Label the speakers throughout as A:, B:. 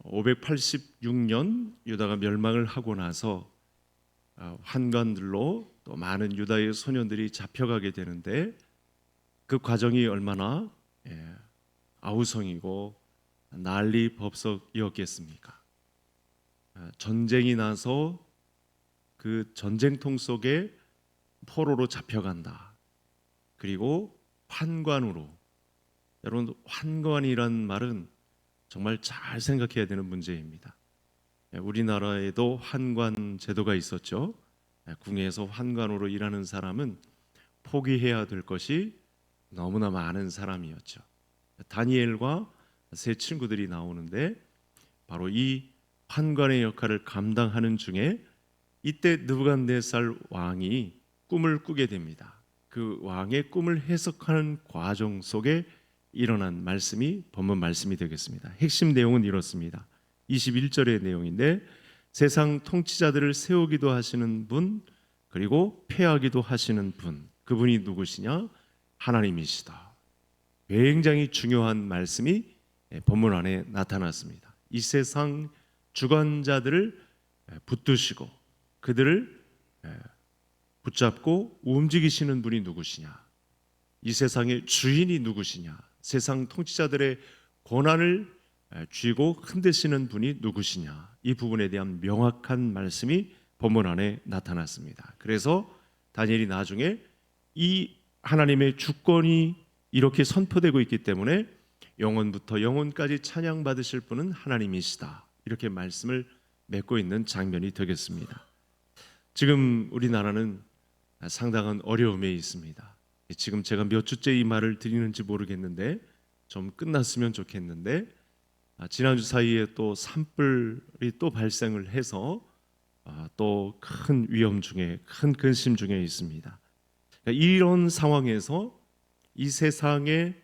A: 586년 유다가 멸망을 하고 나서 환관들로 또 많은 유다의 소년들이 잡혀가게 되는데, 그 과정이 얼마나 아우성이고 난리법석이었겠습니까? 전쟁이 나서 그 전쟁통 속에 포로로 잡혀간다. 그리고 환관으로, 여러분 환관이란 말은 정말 잘 생각해야 되는 문제입니다. 우리나라에도 환관 제도가 있었죠. 궁에서 환관으로 일하는 사람은 포기해야 될 것이 너무나 많은 사람이었죠. 다니엘과 세 친구들이 나오는데, 바로 이 환관의 역할을 감당하는 중에 이때 느부갓네살 왕이 꿈을 꾸게 됩니다. 그 왕의 꿈을 해석하는 과정 속에 일어난 말씀이 본문 말씀이 되겠습니다. 핵심 내용은 이렇습니다. 21절의 내용인데, 세상 통치자들을 세우기도 하시는 분, 그리고 폐하기도 하시는 분, 그분이 누구시냐? 하나님이시다. 굉장히 중요한 말씀이 본문 안에 나타났습니다. 이 세상 주관자들을 붙드시고 그들을 붙잡고 움직이시는 분이 누구시냐? 이 세상의 주인이 누구시냐? 세상 통치자들의 권한을 쥐고 흔드시는 분이 누구시냐? 이 부분에 대한 명확한 말씀이 본문 안에 나타났습니다. 그래서 다니엘이 나중에 이 하나님의 주권이 이렇게 선포되고 있기 때문에 영원부터 영원까지 찬양받으실 분은 하나님이시다, 이렇게 말씀을 맺고 있는 장면이 되겠습니다. 지금 우리나라는 상당한 어려움에 있습니다. 지금 제가 몇 주째 이 말을 드리는지 모르겠는데 좀 끝났으면 좋겠는데, 지난주 사이에 또 산불이 또 발생을 해서 또 큰 위험 중에, 큰 근심 중에 있습니다. 이런 상황에서 이 세상의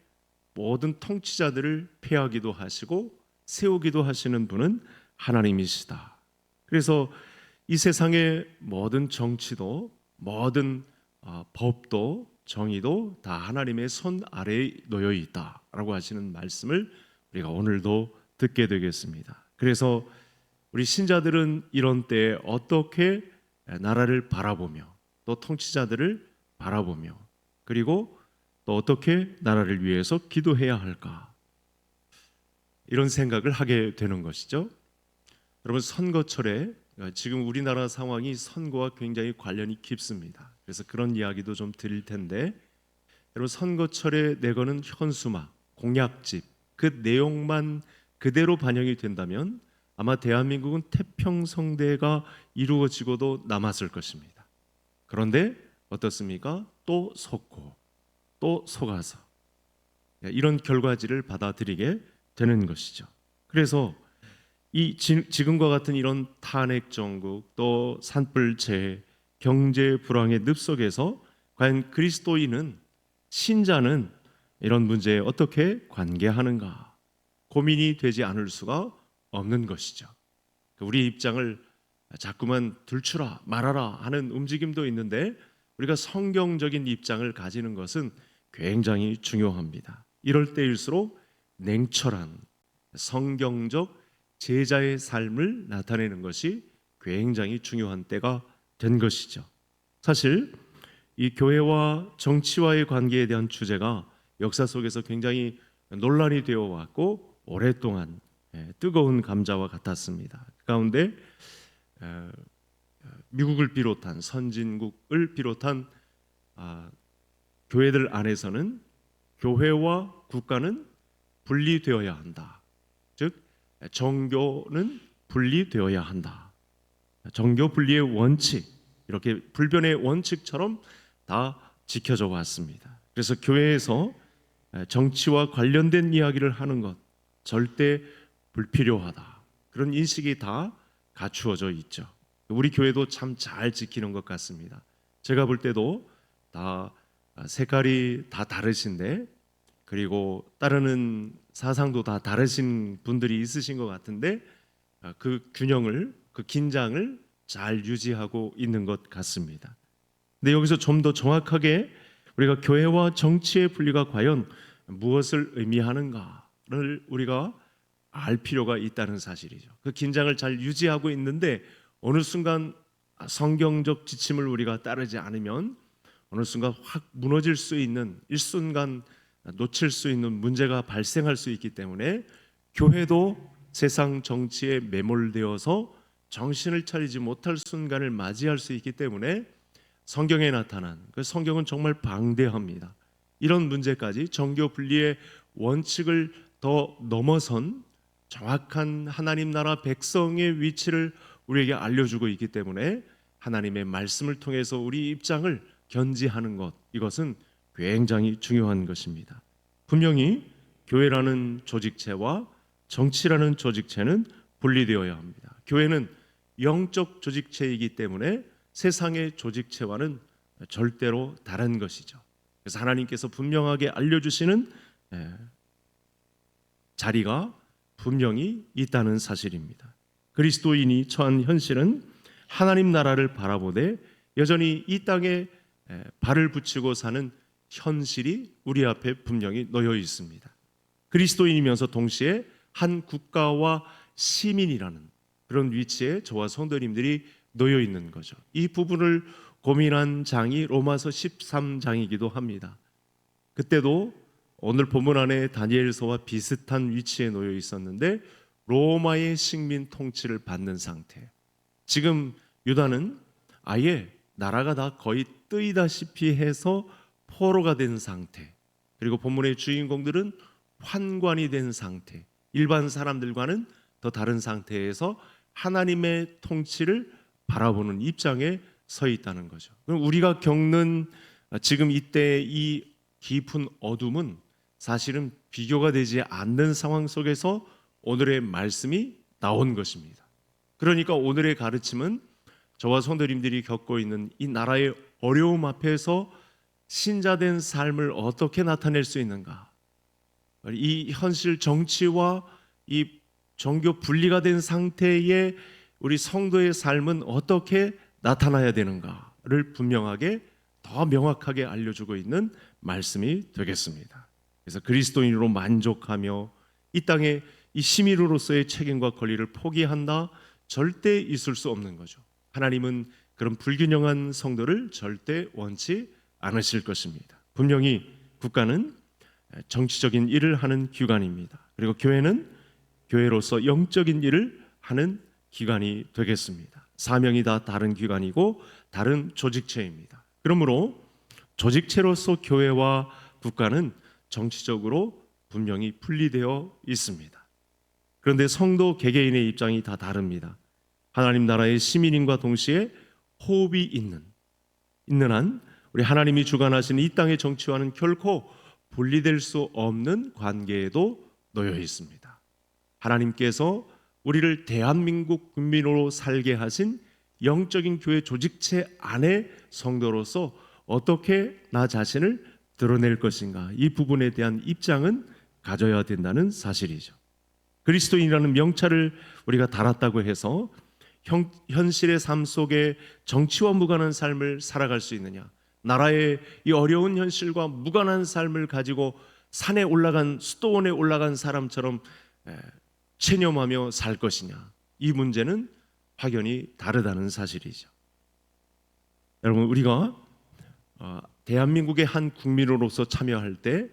A: 모든 통치자들을 폐하기도 하시고 세우기도 하시는 분은 하나님이시다. 그래서 이 세상의 모든 정치도, 모든 법도, 정의도 다 하나님의 손 아래에 놓여 있다라고 하시는 말씀을 우리가 오늘도 듣게 되겠습니다. 그래서 우리 신자들은 이런 때에 어떻게 나라를 바라보며, 또 통치자들을 바라보며, 그리고 또 어떻게 나라를 위해서 기도해야 할까, 이런 생각을 하게 되는 것이죠. 여러분, 선거철에 지금 우리나라 상황이 선거와 굉장히 관련이 깊습니다. 그래서 그런 이야기도 좀 드릴 텐데, 여러분, 선거철에 내거는 현수막, 공약집, 그 내용만 그대로 반영이 된다면 아마 대한민국은 태평성대가 이루어지고도 남았을 것입니다. 그런데 어떻습니까? 또 속고 또 속아서 이런 결과지를 받아들이게 되는 것이죠. 그래서 이 지금과 같은 이런 탄핵 정국, 또 산불재해, 경제 불황의 늪속에서 과연 그리스도인은, 신자는 이런 문제에 어떻게 관계하는가, 고민이 되지 않을 수가 없는 것이죠. 우리 입장을 자꾸만 들추라 말아라 하는 움직임도 있는데, 우리가 성경적인 입장을 가지는 것은 굉장히 중요합니다. 이럴 때일수록 냉철한 성경적 제자의 삶을 나타내는 것이 굉장히 중요한 때가 된 것이죠. 사실 이 교회와 정치와의 관계에 대한 주제가 역사 속에서 굉장히 논란이 되어 왔고, 오랫동안 뜨거운 감자와 같았습니다. 그 가운데 미국을 비롯한, 선진국을 비롯한 교회들 안에서는 교회와 국가는 분리되어야 한다. 즉 정교는 분리되어야 한다. 정교 분리의 원칙, 이렇게 불변의 원칙처럼 다 지켜져 왔습니다. 그래서 교회에서 정치와 관련된 이야기를 하는 것 절대 불필요하다, 그런 인식이 다 갖추어져 있죠. 우리 교회도 참 잘 지키는 것 같습니다. 제가 볼 때도 다 색깔이 다 다르신데, 그리고 따르는 사상도 다 다르신 분들이 있으신 것 같은데, 그 균형을, 그 긴장을 잘 유지하고 있는 것 같습니다. 근데 여기서 좀 더 정확하게 우리가 교회와 정치의 분리가 과연 무엇을 의미하는가를 우리가 알 필요가 있다는 사실이죠. 그 긴장을 잘 유지하고 있는데 어느 순간 성경적 지침을 우리가 따르지 않으면 어느 순간 확 무너질 수 있는, 일순간 놓칠 수 있는 문제가 발생할 수 있기 때문에 교회도 세상 정치에 매몰되어서 정신을 차리지 못할 순간을 맞이할 수 있기 때문에 성경에 나타난, 그 성경은 정말 방대합니다. 이런 문제까지 정교 분리의 원칙을 더 넘어선 정확한 하나님 나라 백성의 위치를 우리에게 알려주고 있기 때문에 하나님의 말씀을 통해서 우리 입장을 견지하는 것, 이것은 굉장히 중요한 것입니다. 분명히 교회라는 조직체와 정치라는 조직체는 분리되어야 합니다. 교회는 영적 조직체이기 때문에 세상의 조직체와는 절대로 다른 것이죠. 그래서 하나님께서 분명하게 알려주시는 자리가 분명히 있다는 사실입니다. 그리스도인이 처한 현실은 하나님 나라를 바라보되 여전히 이 땅에 발을 붙이고 사는 현실이 우리 앞에 분명히 놓여 있습니다. 그리스도인이면서 동시에 한 국가와 시민이라는 그런 위치에 저와 성도님들이 놓여 있는 거죠. 이 부분을 고민한 장이 로마서 13장이기도 합니다. 그때도 오늘 본문 안에 다니엘서와 비슷한 위치에 놓여 있었는데 로마의 식민 통치를 받는 상태. 지금 유다는 아예 나라가 다 거의 뜨이다시피 해서 포로가 된 상태. 그리고 본문의 주인공들은 환관이 된 상태. 일반 사람들과는 더 다른 상태에서 하나님의 통치를 바라보는 입장에 서 있다는 거죠. 그럼 우리가 겪는 지금 이때 이 깊은 어둠은 사실은 비교가 되지 않는 상황 속에서 오늘의 말씀이 나온 것입니다. 그러니까 오늘의 가르침은 저와 성도님들이 겪고 있는 이 나라의 어려움 앞에서 신자된 삶을 어떻게 나타낼 수 있는가, 이 현실 정치와 이 종교 분리가 된 상태의 우리 성도의 삶은 어떻게 나타나야 되는가를 분명하게 더 명확하게 알려주고 있는 말씀이 되겠습니다. 그래서 그리스도인으로 만족하며 이 땅에 이 시민으로서의 책임과 권리를 포기한다, 절대 있을 수 없는 거죠. 하나님은 그런 불균형한 성도를 절대 원치 않으실 것입니다. 분명히 국가는 정치적인 일을 하는 기관입니다. 그리고 교회는 교회로서 영적인 일을 하는 기관이 되겠습니다. 사명이 다 다른 기관이고 다른 조직체입니다. 그러므로 조직체로서 교회와 국가는 정치적으로 분명히 분리되어 있습니다. 그런데 성도 개개인의 입장이 다 다릅니다. 하나님 나라의 시민인과 동시에 호흡이 있는 한 우리 하나님이 주관하시는 이 땅의 정치와는 결코 분리될 수 없는 관계에도 놓여 있습니다. 하나님께서 우리를 대한민국 국민으로 살게 하신 영적인 교회 조직체 안의 성도로서 어떻게 나 자신을 드러낼 것인가, 이 부분에 대한 입장은 가져야 된다는 사실이죠. 그리스도인이라는 명찰을 우리가 달았다고 해서 현실의 삶 속에 정치와 무관한 삶을 살아갈 수 있느냐, 나라의 이 어려운 현실과 무관한 삶을 가지고 산에 올라간, 수도원에 올라간 사람처럼 체념하며 살 것이냐, 이 문제는 확연히 다르다는 사실이죠. 여러분, 우리가 대한민국의 한 국민으로서 참여할 때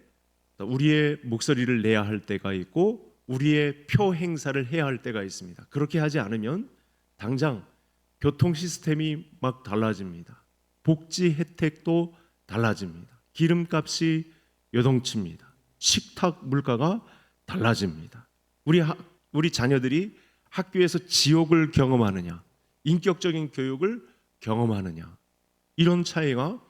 A: 우리의 목소리를 내야 할 때가 있고 우리의 표 행사를 해야 할 때가 있습니다. 그렇게 하지 않으면 당장 교통 시스템이 막 달라집니다. 복지 혜택도 달라집니다. 기름값이 요동칩니다. 식탁 물가가 달라집니다. 우리 자녀들이 학교에서 지옥을 경험하느냐, 인격적인 교육을 경험하느냐, 이런 차이가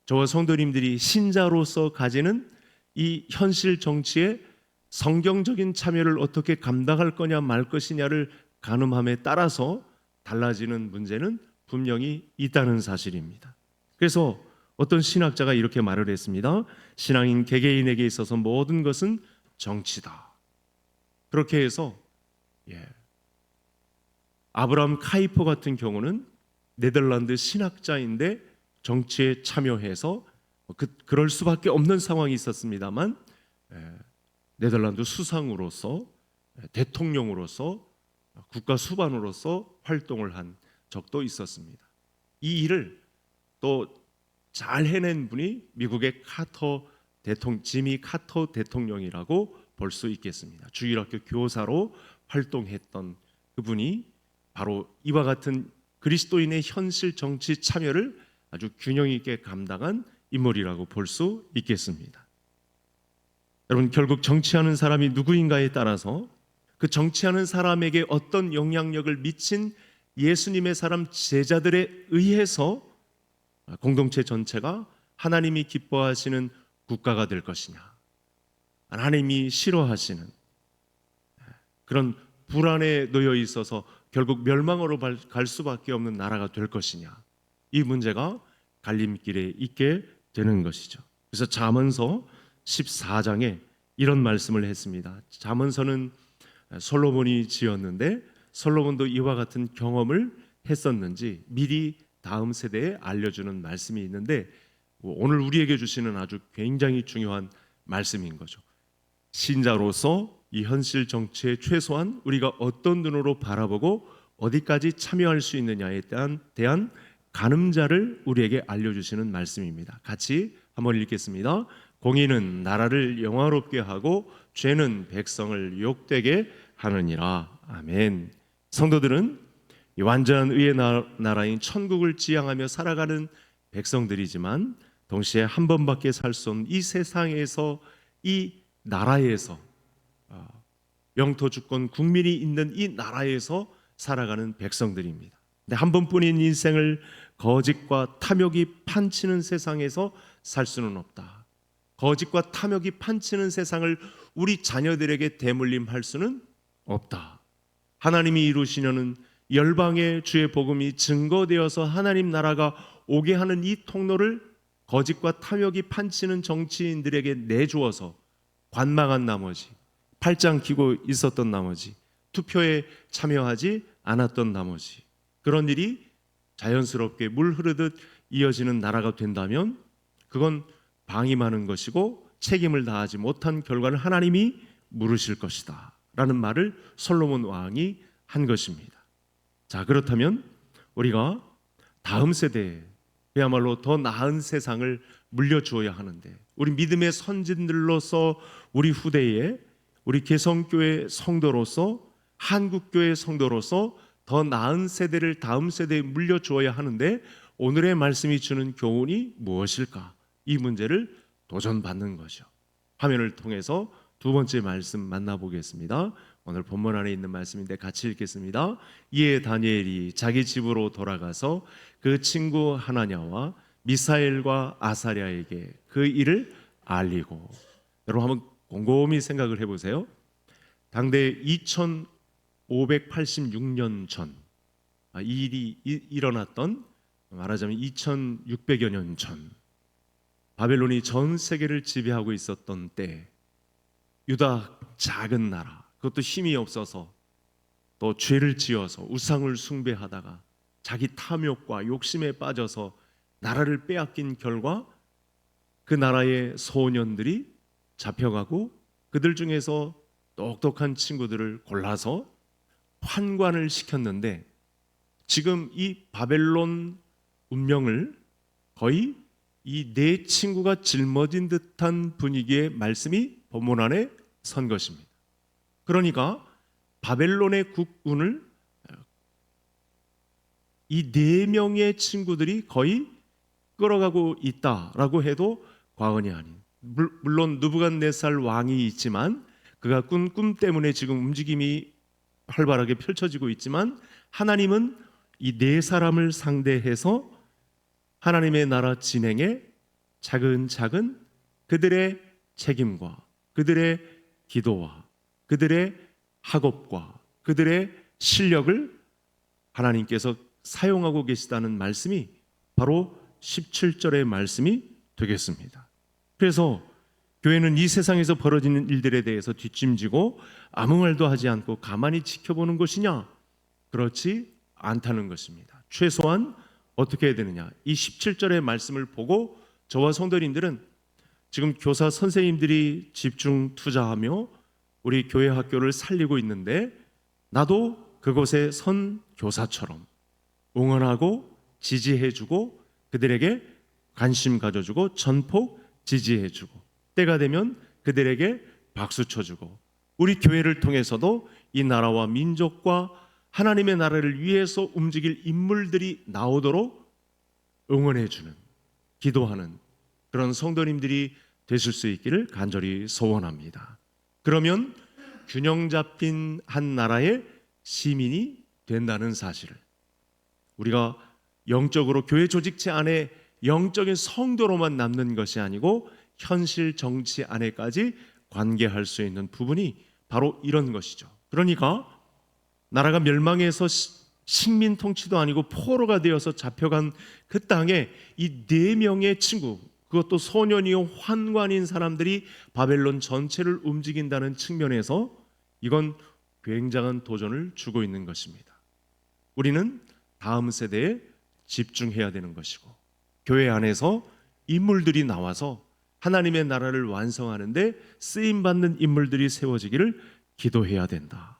A: 저와 성도님들이 신자로서 가지는 이 현실 정치에 성경적인 참여를 어떻게 감당할 거냐 말 것이냐를 가늠함에 따라서 달라지는 문제는 분명히 있다는 사실입니다. 그래서 어떤 신학자가 이렇게 말을 했습니다. 신앙인 개개인에게 있어서 모든 것은 정치다. 그렇게 해서 아브라함 카이퍼 같은 경우는 네덜란드 신학자인데 정치에 참여해서 그럴 수밖에 없는 상황이 있었습니다만 네덜란드 수상으로서 대통령으로서 국가 수반으로서 활동을 한 적도 있었습니다. 이 일을 또 잘 해낸 분이 미국의 지미 카터 대통령이라고 볼 수 있겠습니다. 주일학교 교사로 활동했던 그분이 바로 이와 같은 그리스도인의 현실 정치 참여를 아주 균형 있게 감당한 인물이라고 볼 수 있겠습니다. 여러분, 결국 정치하는 사람이 누구인가에 따라서 그 정치하는 사람에게 어떤 영향력을 미친 예수님의 사람 제자들에 의해서 공동체 전체가 하나님이 기뻐하시는 국가가 될 것이냐, 하나님이 싫어하시는 그런 불안에 놓여 있어서 결국 멸망으로 갈 수밖에 없는 나라가 될 것이냐, 이 문제가 갈림길에 있게 되는 것이죠. 그래서 잠언서 14장에 이런 말씀을 했습니다. 잠언서는 솔로몬이 지었는데 솔로몬도 이와 같은 경험을 했었는지 미리 다음 세대에 알려주는 말씀이 있는데, 오늘 우리에게 주시는 아주 굉장히 중요한 말씀인 거죠. 신자로서 이 현실 정치에 최소한 우리가 어떤 눈으로 바라보고 어디까지 참여할 수 있느냐에 대한 가늠자를 우리에게 알려주시는 말씀입니다. 같이 한번 읽겠습니다. 공의는 나라를 영화롭게 하고 죄는 백성을 욕되게 하느니라. 아멘. 성도들은 이 완전한 의의 나라인 천국을 지향하며 살아가는 백성들이지만 동시에 한 번밖에 살 수 없는 이 세상에서, 이 나라에서, 영토 주권 국민이 있는 이 나라에서 살아가는 백성들입니다. 근데 한 번뿐인 인생을 거짓과 탐욕이 판치는 세상에서 살 수는 없다. 거짓과 탐욕이 판치는 세상을 우리 자녀들에게 대물림할 수는 없다. 하나님이 이루시려는 열방의 주의 복음이 증거되어서 하나님 나라가 오게 하는 이 통로를 거짓과 탐욕이 판치는 정치인들에게 내주어서 관망한 나머지, 팔짱 끼고 있었던 나머지, 투표에 참여하지 않았던 나머지, 그런 일이 자연스럽게 물 흐르듯 이어지는 나라가 된다면 그건 방임하는 것이고 책임을 다하지 못한 결과를 하나님이 물으실 것이다 라는 말을 솔로몬 왕이 한 것입니다. 자, 그렇다면 우리가 다음 세대에 그야말로 더 나은 세상을 물려주어야 하는데, 우리 믿음의 선진들로서 우리 후대에, 우리 개성교회 성도로서, 한국교회 성도로서 더 나은 세대를 다음 세대에 물려주어야 하는데, 오늘의 말씀이 주는 교훈이 무엇일까? 이 문제를 도전받는 거죠. 화면을 통해서 두 번째 말씀 만나보겠습니다. 오늘 본문 안에 있는 말씀인데 같이 읽겠습니다. 이에 다니엘이 자기 집으로 돌아가서 그 친구 하나냐와 미사엘과 아사랴에게 그 일을 알리고, 여러분 한번 곰곰이 생각을 해보세요. 당대 2586년 전, 이 일이 일어났던, 말하자면 2600여 년 전, 바벨론이 전 세계를 지배하고 있었던 때, 유다 작은 나라, 그것도 힘이 없어서 또 죄를 지어서 우상을 숭배하다가 자기 탐욕과 욕심에 빠져서 나라를 빼앗긴 결과 그 나라의 소년들이 잡혀가고 그들 중에서 똑똑한 친구들을 골라서 환관을 시켰는데, 지금 이 바벨론 운명을 거의 이 네 친구가 짊어진 듯한 분위기의 말씀이 본문 안에 선 것입니다. 그러니까 바벨론의 국군을 이 네 명의 친구들이 거의 끌어가고 있다라고 해도 과언이 아닌, 물론 느부갓네살 왕이 있지만 그가 꾼 꿈 때문에 지금 움직임이 활발하게 펼쳐지고 있지만, 하나님은 이 네 사람을 상대해서 하나님의 나라 진행에 차근차근 그들의 책임과 그들의 기도와 그들의 학업과 그들의 실력을 하나님께서 사용하고 계시다는 말씀이 바로 17절의 말씀이 되겠습니다. 그래서 교회는 이 세상에서 벌어지는 일들에 대해서 뒷짐지고 아무 말도 하지 않고 가만히 지켜보는 것이냐? 그렇지 않다는 것입니다. 최소한 어떻게 해야 되느냐? 이 17절의 말씀을 보고 저와 성도님들은 지금 교사 선생님들이 집중 투자하며 우리 교회 학교를 살리고 있는데 나도 그곳에 선 교사처럼 응원하고 지지해주고 그들에게 관심 가져주고 전폭 지지해주고 때가 되면 그들에게 박수 쳐주고 우리 교회를 통해서도 이 나라와 민족과 하나님의 나라를 위해서 움직일 인물들이 나오도록 응원해주는, 기도하는 그런 성도님들이 되실 수 있기를 간절히 소원합니다. 그러면 균형 잡힌 한 나라의 시민이 된다는 사실을, 우리가 영적으로 교회 조직체 안에 영적인 성도로만 남는 것이 아니고 현실 정치 안에까지 관계할 수 있는 부분이 바로 이런 것이죠. 그러니까 나라가 멸망해서 식민 통치도 아니고 포로가 되어서 잡혀간 그 땅에 이 4명의 친구, 그것도 소년이요 환관인 사람들이 바벨론 전체를 움직인다는 측면에서 이건 굉장한 도전을 주고 있는 것입니다. 우리는 다음 세대에 집중해야 되는 것이고 교회 안에서 인물들이 나와서 하나님의 나라를 완성하는데 쓰임받는 인물들이 세워지기를 기도해야 된다.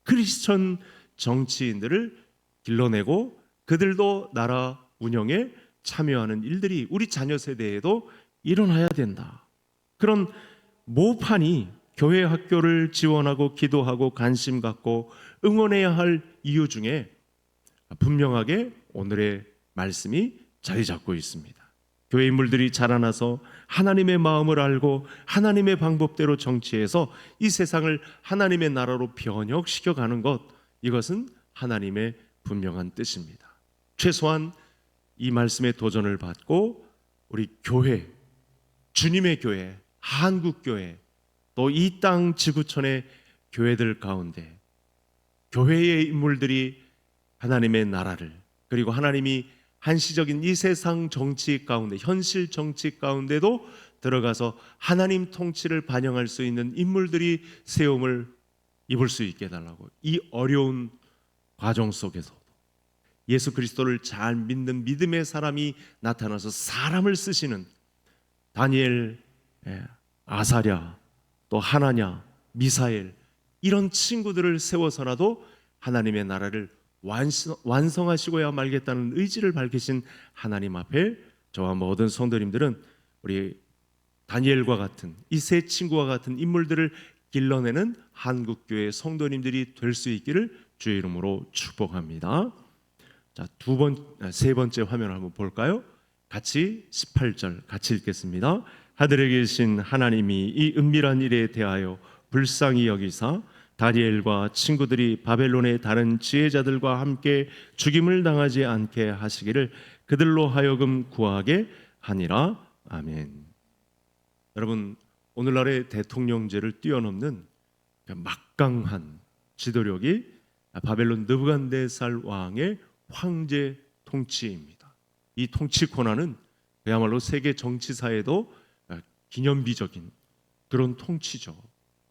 A: 크리스천 정치인들을 길러내고 그들도 나라 운영에 참여하는 일들이 우리 자녀 세대에도 일어나야 된다. 그런 모판이 교회 학교를 지원하고 기도하고 관심 갖고 응원해야 할 이유 중에 분명하게 오늘의 말씀이 자리 잡고 있습니다. 교회 인물들이 자라나서 하나님의 마음을 알고 하나님의 방법대로 정치해서 이 세상을 하나님의 나라로 변혁시켜 가는 것, 이것은 하나님의 분명한 뜻입니다. 최소한 이 말씀의 도전을 받고 우리 교회, 주님의 교회, 한국교회, 또 이 땅 지구촌의 교회들 가운데 교회의 인물들이 하나님의 나라를, 그리고 하나님이 한시적인 이 세상 정치 가운데, 현실 정치 가운데도 들어가서 하나님 통치를 반영할 수 있는 인물들이 세움을 입을 수 있게 해달라고, 이 어려운 과정 속에서도 예수 그리스도를 잘 믿는 믿음의 사람이 나타나서 사람을 쓰시는 다니엘, 아사랴, 또 하나냐, 미사엘, 이런 친구들을 세워서라도 하나님의 나라를 완성하시고야 말겠다는 의지를 밝히신 하나님 앞에 저와 모든 성도님들은 우리 다니엘과 같은 이 세 친구와 같은 인물들을 길러내는 한국교회 성도님들이 될 수 있기를 주의 이름으로 축복합니다. 자, 세 번째 화면을 한번 볼까요? 같이 18절 같이 읽겠습니다. 하늘에 계신 하나님이 이 은밀한 일에 대하여 불쌍히 여기사 다니엘과 친구들이 바벨론의 다른 지혜자들과 함께 죽임을 당하지 않게 하시기를 그들로 하여금 구하게 하니라. 아멘. 여러분, 오늘날의 대통령제를 뛰어넘는 막강한 지도력이 바벨론 느부갓네살 왕의 황제 통치입니다. 이 통치 권한은 그야말로 세계 정치사에도 기념비적인 그런 통치죠.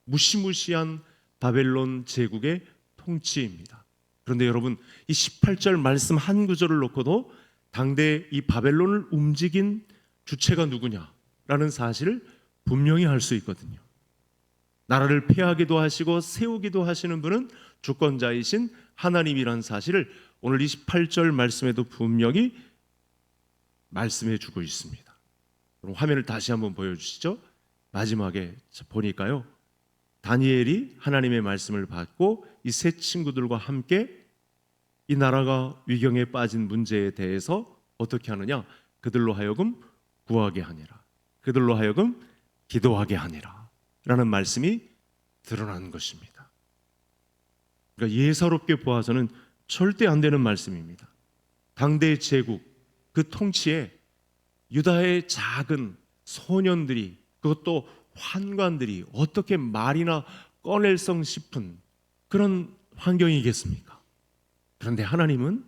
A: 무시무시한 바벨론 제국의 통치입니다. 그런데 여러분, 이 18절 말씀 한 구절을 놓고도 당대 이 바벨론을 움직인 주체가 누구냐라는 사실을 분명히 알 수 있거든요. 나라를 폐하기도 하시고 세우기도 하시는 분은 주권자이신 하나님이라는 사실을 오늘 28절 말씀에도 분명히 말씀해 주고 있습니다. 그럼 화면을 다시 한번 보여주시죠. 마지막에 보니까요, 다니엘이 하나님의 말씀을 받고 이 세 친구들과 함께 이 나라가 위경에 빠진 문제에 대해서 어떻게 하느냐, 그들로 하여금 구하게 하니라, 그들로 하여금 기도하게 하니라 라는 말씀이 드러난 것입니다. 그러니까 예사롭게 보아서는 절대 안 되는 말씀입니다. 당대의 제국, 그 통치에 유다의 작은 소년들이, 그것도 환관들이 어떻게 말이나 꺼낼성 싶은 그런 환경이겠습니까? 그런데 하나님은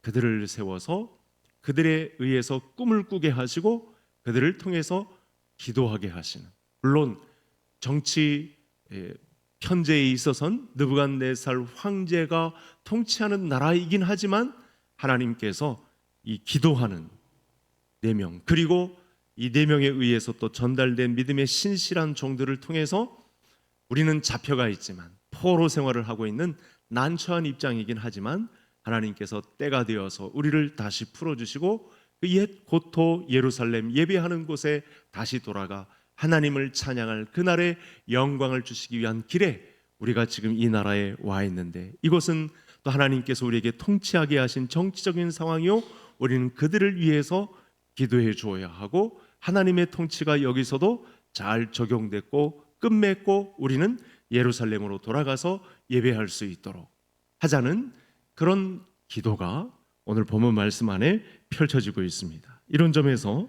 A: 그들을 세워서 그들에 의해서 꿈을 꾸게 하시고 그들을 통해서 기도하게 하시는, 물론 정치 현재에 있어서는 느부갓네살 황제가 통치하는 나라이긴 하지만 하나님께서 이 기도하는 4명, 그리고 이 4명에 의해서 또 전달된 믿음의 신실한 종들을 통해서 우리는 잡혀가 있지만 포로 생활을 하고 있는 난처한 입장이긴 하지만 하나님께서 때가 되어서 우리를 다시 풀어주시고 그 옛 고토 예루살렘 예배하는 곳에 다시 돌아가 하나님을 찬양할 그날의 영광을 주시기 위한 길에 우리가 지금 이 나라에 와 있는데, 이것은 또 하나님께서 우리에게 통치하게 하신 정치적인 상황이요, 우리는 그들을 위해서 기도해 주어야 하고 하나님의 통치가 여기서도 잘 적용됐고 끝맺고 우리는 예루살렘으로 돌아가서 예배할 수 있도록 하자는 그런 기도가 오늘 본문 말씀 안에 펼쳐지고 있습니다. 이런 점에서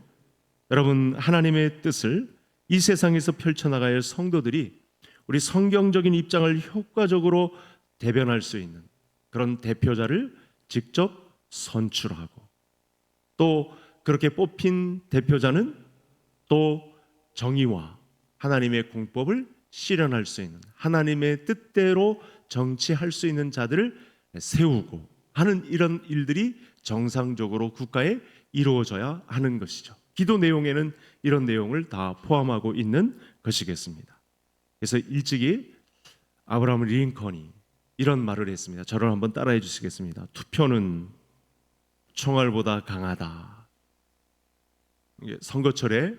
A: 여러분, 하나님의 뜻을 이 세상에서 펼쳐나가야 할 성도들이 우리 성경적인 입장을 효과적으로 대변할 수 있는 그런 대표자를 직접 선출하고, 또 그렇게 뽑힌 대표자는 또 정의와 하나님의 공법을 실현할 수 있는, 하나님의 뜻대로 정치할 수 있는 자들을 세우고 하는 이런 일들이 정상적으로 국가에 이루어져야 하는 것이죠. 기도 내용에는 이런 내용을 다 포함하고 있는 것이겠습니다. 그래서 일찍이 아브라함 링컨이 이런 말을 했습니다. 저를 한번 따라해 주시겠습니다. 투표는 총알보다 강하다. 선거철에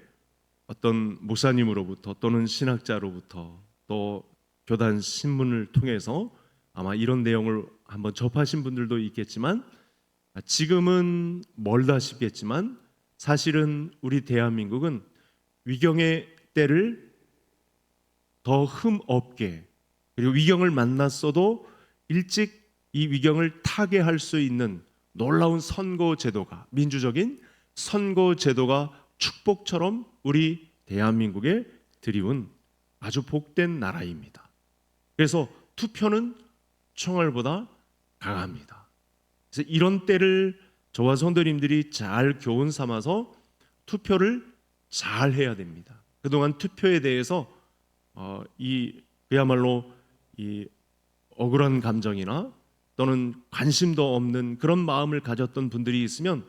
A: 어떤 목사님으로부터 또는 신학자로부터 또 교단 신문을 통해서 아마 이런 내용을 한번 접하신 분들도 있겠지만, 지금은 멀다 싶겠지만 사실은 우리 대한민국은 위경의 때를 더 흠 없게, 그리고 위경을 만났어도 일찍 이 위경을 타개할 수 있는 놀라운 선거 제도가, 민주적인 선거 제도가 축복처럼 우리 대한민국에 드리운 아주 복된 나라입니다. 그래서 투표는 총알보다 강합니다. 그래서 이런 때를 저와 성도님들이 잘 교훈 삼아서 투표를 잘 해야 됩니다. 그동안 투표에 대해서 그야말로 이 억울한 감정이나 또는 관심도 없는 그런 마음을 가졌던 분들이 있으면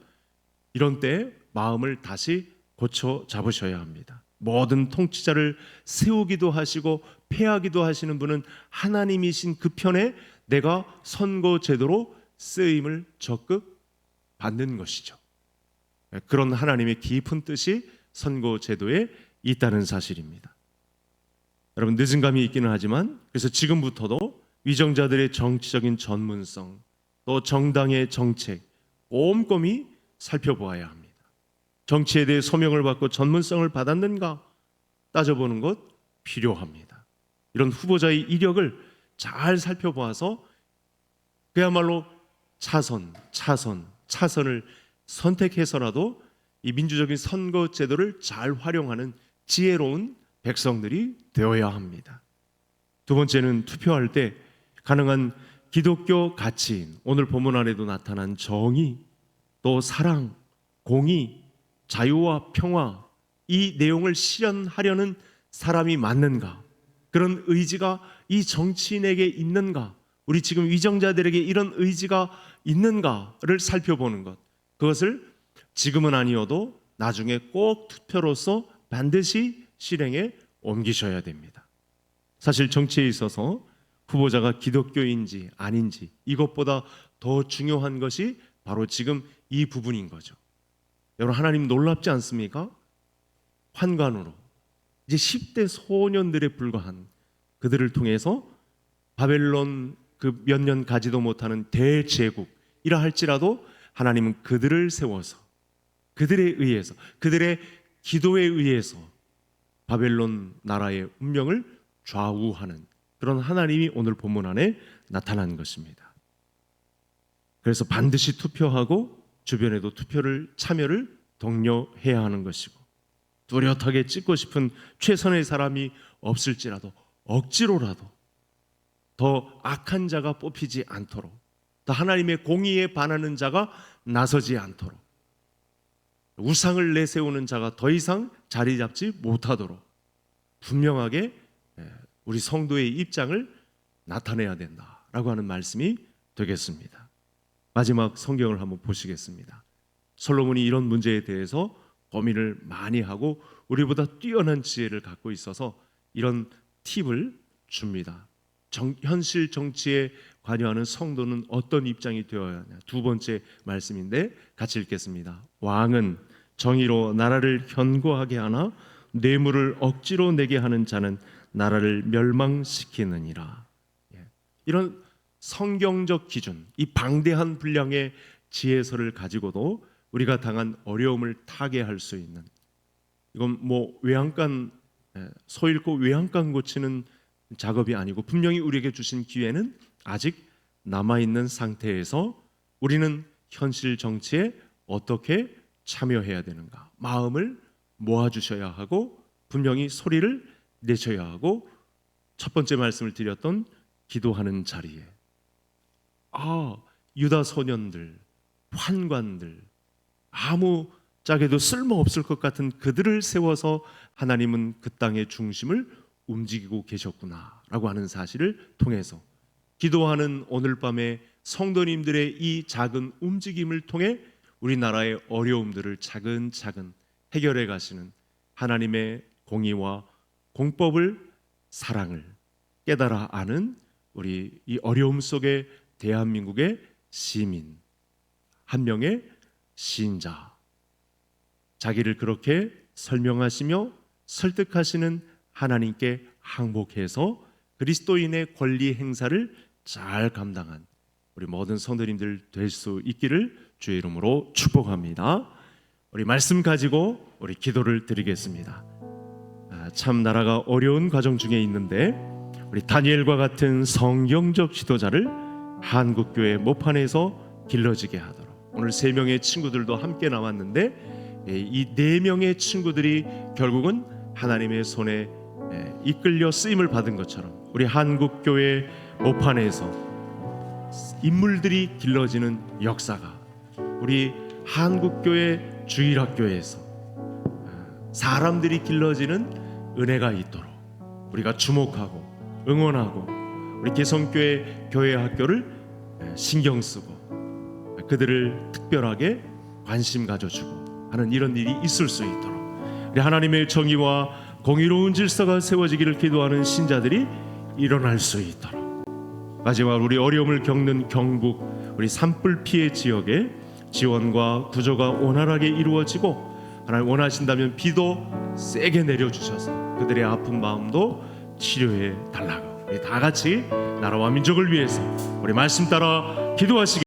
A: 이런 때 마음을 다시 고쳐 잡으셔야 합니다. 모든 통치자를 세우기도 하시고 폐하기도 하시는 분은 하나님이신 그 편에 내가 선거 제도로 쓰임을 적극 받는 것이죠. 그런 하나님의 깊은 뜻이 선거 제도에 있다는 사실입니다. 여러분, 늦은 감이 있기는 하지만 그래서 지금부터도 위정자들의 정치적인 전문성, 또 정당의 정책 꼼꼼히 살펴보아야 합니다. 정치에 대해 소명을 받고 전문성을 받았는가 따져보는 것 필요합니다. 이런 후보자의 이력을 잘 살펴보아서 그야말로 차선을 선택해서라도 이 민주적인 선거 제도를 잘 활용하는 지혜로운 백성들이 되어야 합니다. 두 번째는 투표할 때 가능한 기독교 가치인, 오늘 본문 안에도 나타난 정의, 또 사랑, 공의, 자유와 평화, 이 내용을 실현하려는 사람이 맞는가, 그런 의지가 이 정치인에게 있는가, 우리 지금 위정자들에게 이런 의지가 있는가를 살펴보는 것, 그것을 지금은 아니어도 나중에 꼭 투표로서 반드시 실행에 옮기셔야 됩니다. 사실 정치에 있어서 후보자가 기독교인지 아닌지 이것보다 더 중요한 것이 바로 지금 이 부분인 거죠. 여러분, 하나님 놀랍지 않습니까? 환관으로 이제 10대 소년들에 불과한 그들을 통해서 바벨론 그 몇 년 가지도 못하는 대제국이라 할지라도 하나님은 그들을 세워서 그들에 의해서, 그들의 기도에 의해서 바벨론 나라의 운명을 좌우하는 그런 하나님이 오늘 본문 안에 나타난 것입니다. 그래서 반드시 투표하고 주변에도 참여를 독려해야 하는 것이고, 뚜렷하게 찍고 싶은 최선의 사람이 없을지라도 억지로라도 더 악한 자가 뽑히지 않도록, 더 하나님의 공의에 반하는 자가 나서지 않도록, 우상을 내세우는 자가 더 이상 자리 잡지 못하도록 분명하게 우리 성도의 입장을 나타내야 된다라고 하는 말씀이 되겠습니다. 마지막 성경을 한번 보시겠습니다. 솔로몬이 이런 문제에 대해서 고민을 많이 하고 우리보다 뛰어난 지혜를 갖고 있어서 이런 팁을 줍니다. 현실 정치에 관여하는 성도는 어떤 입장이 되어야 하냐. 두 번째 말씀인데 같이 읽겠습니다. 왕은 정의로 나라를 견고하게 하나 뇌물을 억지로 내게 하는 자는 나라를 멸망시키느니라. 이런 성경적 기준, 이 방대한 분량의 지혜서를 가지고도 우리가 당한 어려움을 타개할 수 있는, 이건 뭐 외양간, 소 잃고 외양간 고치는 작업이 아니고 분명히 우리에게 주신 기회는 아직 남아있는 상태에서 우리는 현실 정치에 어떻게 참여해야 되는가, 마음을 모아주셔야 하고 분명히 소리를 내셔야 하고, 첫 번째 말씀을 드렸던 기도하는 자리에 유다 소년들, 환관들, 아무 짝에도 쓸모없을 것 같은 그들을 세워서 하나님은 그 땅의 중심을 움직이고 계셨구나라고 하는 사실을 통해서 기도하는 오늘 밤에 성도님들의 이 작은 움직임을 통해 우리나라의 어려움들을 차근차근 해결해 가시는 하나님의 공의와 공법을, 사랑을 깨달아 아는 우리 이 어려움 속에 대한민국의 시민, 한 명의 신자, 자기를 그렇게 설명하시며 설득하시는 하나님께 항복해서 그리스도인의 권리 행사를 잘 감당한 우리 모든 성도님들 될 수 있기를 주의 이름으로 축복합니다. 우리 말씀 가지고 우리 기도를 드리겠습니다. 참 나라가 어려운 과정 중에 있는데 우리 다니엘과 같은 성경적 지도자를 한국교회 모판에서 길러지게 하도록, 오늘 3명의 친구들도 함께 나왔는데 이 4명의 친구들이 결국은 하나님의 손에 이끌려 쓰임을 받은 것처럼 우리 한국교회 모판에서 인물들이 길러지는 역사가, 우리 한국교회 주일학교에서 사람들이 길러지는 은혜가 있도록 우리가 주목하고 응원하고 우리 개성교회 교회 학교를 신경 쓰고 그들을 특별하게 관심 가져주고 하는 이런 일이 있을 수 있도록 우리 하나님의 정의와 공의로운 질서가 세워지기를 기도하는 신자들이 일어날 수 있도록, 마지막 우리 어려움을 겪는 경북 우리 산불 피해 지역에 지원과 구조가 원활하게 이루어지고 하나님 원하신다면 비도 세게 내려주셔서 그들의 아픈 마음도 치료해 달라고 우리 다 같이 나라와 민족을 위해서 우리 말씀 따라 기도하시기